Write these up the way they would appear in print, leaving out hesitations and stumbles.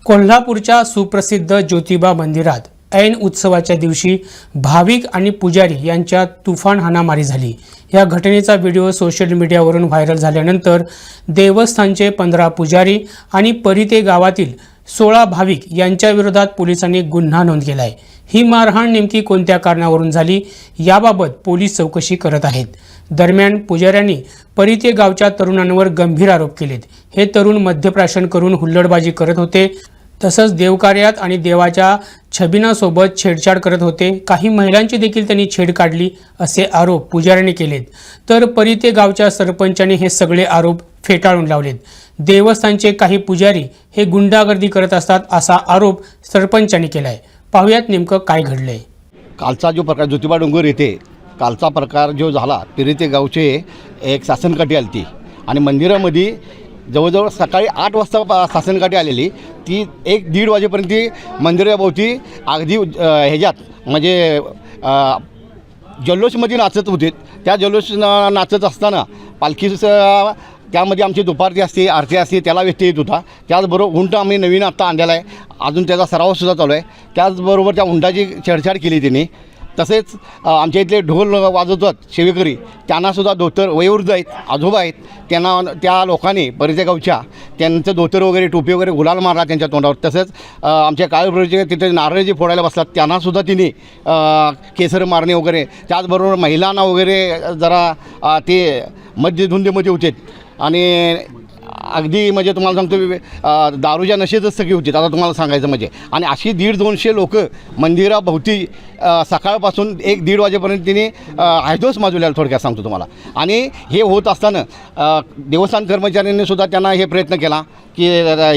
कोल्हापूरच्या सुप्रसिद्ध ज्योतिबा मंदिरात ऐन उत्सवाच्या दिवशी भाविक आणि पुजारी यांच्यात तुफान हाणामारी झाली। या घटनेचा व्हिडिओ सोशल मीडियावरून व्हायरल झाल्यानंतर देवस्थानचे 15 पुजारी आणि परिते गावातील 16 भाविक यांच्या विरोधात पोलिसांनी गुन्हा नोंद केला आहे। ही मारहाण नेमकी कोणत्या कारणावरून झाली याबाबत पोलीस चौकशी करत आहेत। दरम्यान पुजाऱ्यांनी परिते गावच्या तरुणांवर गंभीर आरोप केलेत। हे तरुण मद्यप्राशन करून हुल्लडबाजी करत होते, तसंच देवकार्यात आणि देवाच्या छबिनासोबत छेडछाड करत होते। काही महिलांची देखील त्यांनी छेड काढली असे आरोप पुजाऱ्यांनी केलेत। तर परिते गावच्या सरपंचांनी हे सगळे आरोप फेटाळून लावलेत। देवस्थानचे काही पुजारी हे गुंडागर्दी करत असतात असा आरोप सरपंचांनी केलाय। पाहुयात नेमकं काय घडलंय। कालचा जो प्रकार ज्योतिबा डोंगर येथे कालचा प्रकार जो झाला, परिते गावचे एक शासनकाठी आली आणि मंदिरामध्ये जवळजवळ सकाळी 8 वाजता शासनकाठी आलेली, ती 1-1:30 वाजेपर्यंत मंदिराभोवती अगदी ह्याच्यात म्हणजे जल्लोषमध्ये नाचत होते। त्या जल्लोष नाचत असताना पालखीचं त्यामध्ये आमची दुपारची असते, आरती असते, त्याला व्यत्यय येत होता। त्याचबरोबर हुंड आम्ही नवीन आत्ता आणलेला आहे, अजून त्याचा सरावसुद्धा चालू आहे। त्याचबरोबर त्या हुंडाची छेडछाड केली त्यांनी। तसेच आमच्या इथले ढोल वाजवतात सेवेकरी, त्यांनासुद्धा धोतर वयोवृद्ध आहेत, आजोबा आहेत, त्यांना त्या लोकांनी परिते गावच्या त्यांचं धोतर वगैरे टोपी वगैरे गुलाल मारला त्यांच्या तोंडावर। तसंच आमच्या काळभैरवचे तिथे नारळ जे फोडायला बसतात त्यांनासुद्धा तिने केसर मारणे वगैरे, त्याचबरोबर महिलांना वगैरे जरा ते मध्यधुंदीमध्ये होते आणि अगदी म्हणजे तुम्हाला सांगतो दारूच्या नशेतच सगळी होती आता तुम्हाला सांगायचं म्हणजे। आणि अशी 150-200 लोक मंदिराभोवती सकाळपासून 1-1:30 वाजेपर्यंत तिने हैदोस माजवलेला थोडक्यात सांगतो तुम्हाला। आणि हे होत असताना देवस्थान कर्मचाऱ्यांनी सुद्धा त्यांना हे प्रयत्न केला की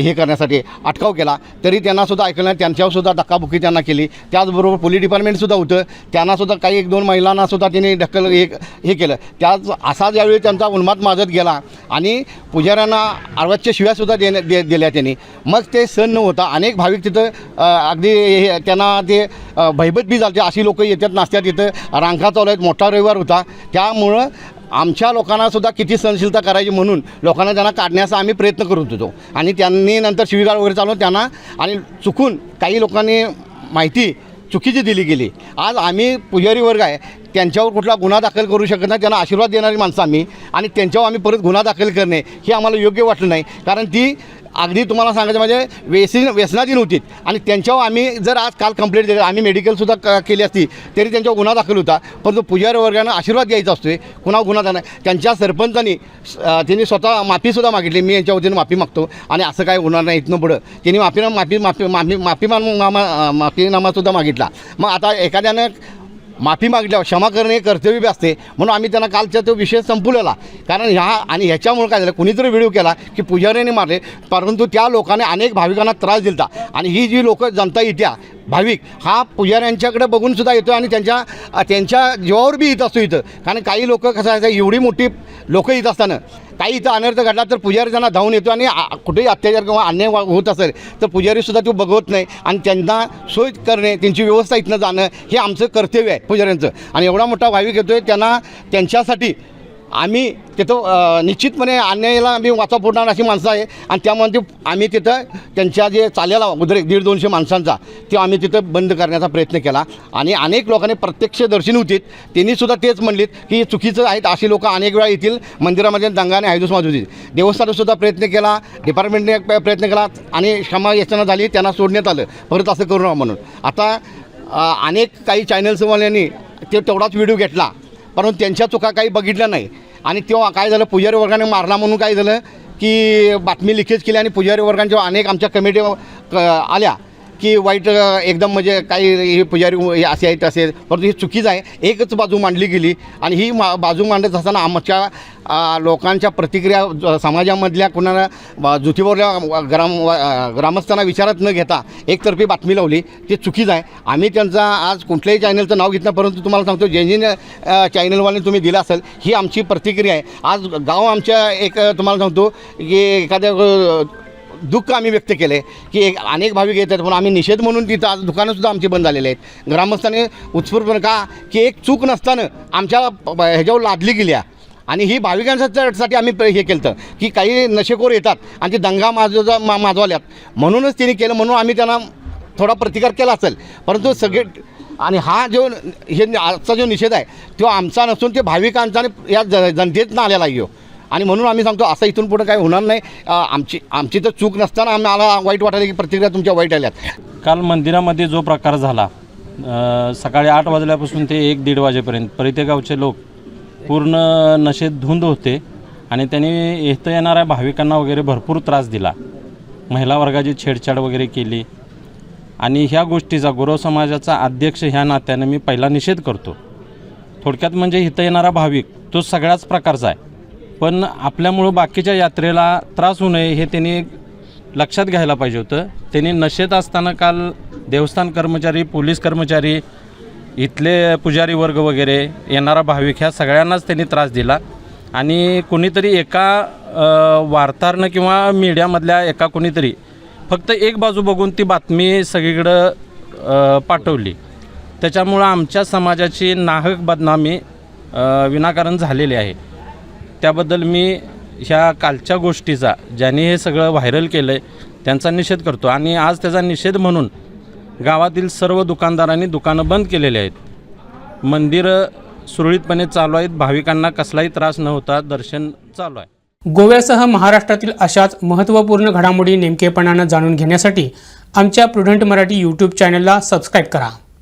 हे करण्यासाठी अटकाव केला, तरी त्यांनासुद्धा ऐकलं नाही। त्यांच्यावरसुद्धा धक्काबुक्की त्यांना केली। त्याचबरोबर पोलीस डिपार्टमेंटसुद्धा होतं, त्यांनासुद्धा काही 1-2 महिलांनासुद्धा तिने ढकल हे केलं। त्याच असा ज्यावेळी त्यांचा उन्माद माजत गेला आणि पुजाऱ्यांना आवाजच्या शिव्यासुद्धा दिल्या त्यांनी, मग ते सण न होता अनेक भाविक तिथं अगदी त्यांना ते भयभीत बी झाले। अशी लोक येतात, नाचतात, तिथं रांगा चालू आहेत, मोठा रविवार होता। त्यामुळं आमच्या लोकांनासुद्धा किती सहनशीलता करायची म्हणून लोकांना त्यांना काढण्याचा आम्ही प्रयत्न करत होतो। आणि त्यांनी नंतर शिवीगाळ वगैरे चालवून त्यांना आणि चुकून काही लोकांनी माहिती चुकीची दिली गेली। आज आम्ही पुजारी वर्ग आहे, त्यांच्यावर कुठला गुन्हा दाखल करू शकत नाही, त्यांना आशीर्वाद देणारी माणसं आम्ही, आणि त्यांच्यावर आम्ही परत गुन्हा दाखल करणे हे आम्हाला योग्य वाटलं नाही। कारण ती अगदी तुम्हाला सांगायचं म्हणजे व्यसनाधीन होती आणि त्यांच्यावर आम्ही जर आज काल कंप्लेंट दिली, आम्ही मेडिकलसुद्धा केली असती तरी त्यांच्यावर गुन्हा दाखल होता। पण तो पुजारी वर्गानं आशीर्वाद द्यायचा असतो, कुणावर गुन्हा द्या नाही। त्यांच्या सरपंचांनी त्यांनी स्वतः माफीसुद्धा मागितली, मी यांच्या वतीनं माफी मागतो आणि असं काय होणार नाही इथनं पुढं। त्यांनी माफीनामासुद्धा मागितला। मग आता एखाद्यानं माफी मागितल्यावर क्षमा करणे कर्तव्य बी असते, म्हणून आम्ही त्यांना कालचा तो विषय संपवलेला। कारण ह्याच्यामुळे काय झालं, कुणीतरी व्हिडिओ केला की पुजाऱ्याने मारले, परंतु त्या लोकांनी अनेक भाविकांना त्रास दिला। आणि ही जी लोक जनता येत्या भाविक हा पुजाऱ्यांच्याकडे बघून सुद्धा येतो आणि त्यांच्या जीवावर बी येत असतो इथं। कारण काही लोक कसं आहे, एवढी मोठी लोक येत असताना काही इथं अनर्थ घडला तर पुजारी त्यांना धावून येतो आणि कुठेही अत्याचार किंवा अन्याय होत असेल तर पुजारीसुद्धा तो बघवत नाही आणि त्यांना सोय करणे, त्यांची व्यवस्था इथनं जाणं हे आमचं कर्तव्य आहे पुजाऱ्यांचं। आणि एवढा मोठा भाविक येतो आहे, त्यांच्यासाठी आम्ही तिथं निश्चितपणे अन्यायाला आम्ही वाचा फोडणार अशी माणसं आहे। आणि त्यामुळे आम्ही तिथं त्यांच्या जे चालेला उद्रेक 150-200 माणसांचा ते आम्ही तिथं बंद करण्याचा प्रयत्न केला। आणि अनेक लोकांनी प्रत्यक्षदर्शी होतीत, त्यांनीसुद्धा तेच म्हणलीत की चुकीचं आहेत, अशी लोक अनेक वेळा येतील मंदिरामध्ये दंगाने हैदोस माजवतील। देवस्थानासुद्धा प्रयत्न केला, डिपार्टमेंटने प्रयत्न केला आणि क्षमा याचना झाली, त्यांना सोडण्यात आलं परत असं करू नका म्हणून। आता अनेक काही चॅनल्सवाल्यांनी तेवढाच व्हिडिओ घेतला, परंतु त्यांच्या चुका काही बघितल्या नाही। आणि तेव्हा काय झालं, पुजारी वर्गाने मारला म्हणून काय झालं की बातमी लिकेज केली आणि पुजारी वर्गांच्या अनेक आमच्या कमिटी आल्या की वाईट एकदम म्हणजे काही हे पुजारी हे असे आहेत तसे, परंतु ही चुकीचं आहे. एकच बाजू मांडली गेली आणि ही बाजू मांडत असताना आमच्या लोकांच्या प्रतिक्रिया समाजामधल्या कुणाला ज्योतिबावरल्या ग्रामस्थांना विचारात न घेता एकतर्फी बातमी लावली, ते चुकीचं आहे. आम्ही त्यांचा आज कुठल्याही चॅनलचं नाव घेतलं, परंतु तुम्हाला सांगतो जे चॅनलवाले तुम्ही दिलं असेल ही आमची प्रतिक्रिया आहे. आज गाव आमच्या एक तुम्हाला सांगतो की एखाद्या दुःख आम्ही व्यक्त केलं आहे की अनेक भाविक येतात, पण आम्ही निषेध म्हणून तिथं आज दुकानंसुद्धा आमची बंद झालेली आहेत. ग्रामस्थांनी उत्स्फूर्तपणे का की एक चूक नसताना आमच्या ह्याच्यावर लादली गेली आहे आणि ही भाविकांसाठी आम्ही हे केलं होतं की काही नशेखोर येतात आणि ते दंगा माजवाल्यात म्हणूनच त्यांनी केलं, म्हणून आम्ही त्यांना थोडा प्रतिकार केला असेल. परंतु सगळे आणि हा जो हे आजचा जो निषेध आहे तो आमचा नसून ते भाविकांचा आणि या जनतेतनं आलेला आहे आणि म्हणून आम्ही सांगतो असं इथून पुढे काही होणार नाही. आमची तर चूक नसताना आम्हाला वाईट वाटायला की प्रतिक्रिया तुमच्या वाईट आल्यात. काल मंदिरामध्ये जो प्रकार झाला सकाळी 8 वाजल्यापासून ते 1-1:30 वाजेपर्यंत परिते गावचे लोक पूर्ण नशेत धुंद होते आणि त्यांनी इथं येणाऱ्या भाविकांना वगैरे भरपूर त्रास दिला. महिला वर्गाची छेडछाड वगैरे केली आणि ह्या गोष्टीचा गुरव समाजाचा अध्यक्ष ह्या नात्यानं मी पहिला निषेध करतो. थोडक्यात म्हणजे इथं येणारा भाविक तो सगळ्याच प्रकारचा आहे, पण आपल्यामुळं बाकीच्या यात्रेला त्रास होऊ नये हे त्यांनी लक्षात घ्यायला पाहिजे होतं. त्यांनी नशेत असताना काल देवस्थान कर्मचारी, पोलीस कर्मचारी, इथले पुजारी वर्ग वगैरे येणारा भाविक ह्या सगळ्यांनाच त्यांनी त्रास दिला आणि कोणीतरी एका वार्ताहरनं किंवा मीडियामधल्या एका कोणीतरी फक्त एक बाजू बघून ती बातमी सगळीकडं पाठवली. त्याच्यामुळं आमच्या समाजाची नाहक बदनामी विनाकारण झालेली आहे. त्याबद्दल मी ह्या कालच्या गोष्टीचा ज्यांनी हे सगळं व्हायरल केलं आहे त्यांचा निषेध करतो आणि आज त्याचा निषेध म्हणून गावातील सर्व दुकानदारांनी दुकानं बंद केलेली आहेत. मंदिरं सुरळीतपणे चालू आहेत, भाविकांना कसलाही त्रास न होता दर्शन चालू आहे. गोव्यासह महाराष्ट्रातील अशाच महत्त्वपूर्ण घडामोडी नेमकेपणानं जाणून घेण्यासाठी आमच्या प्रुडंट मराठी यूट्यूब चॅनलला सबस्क्राईब करा.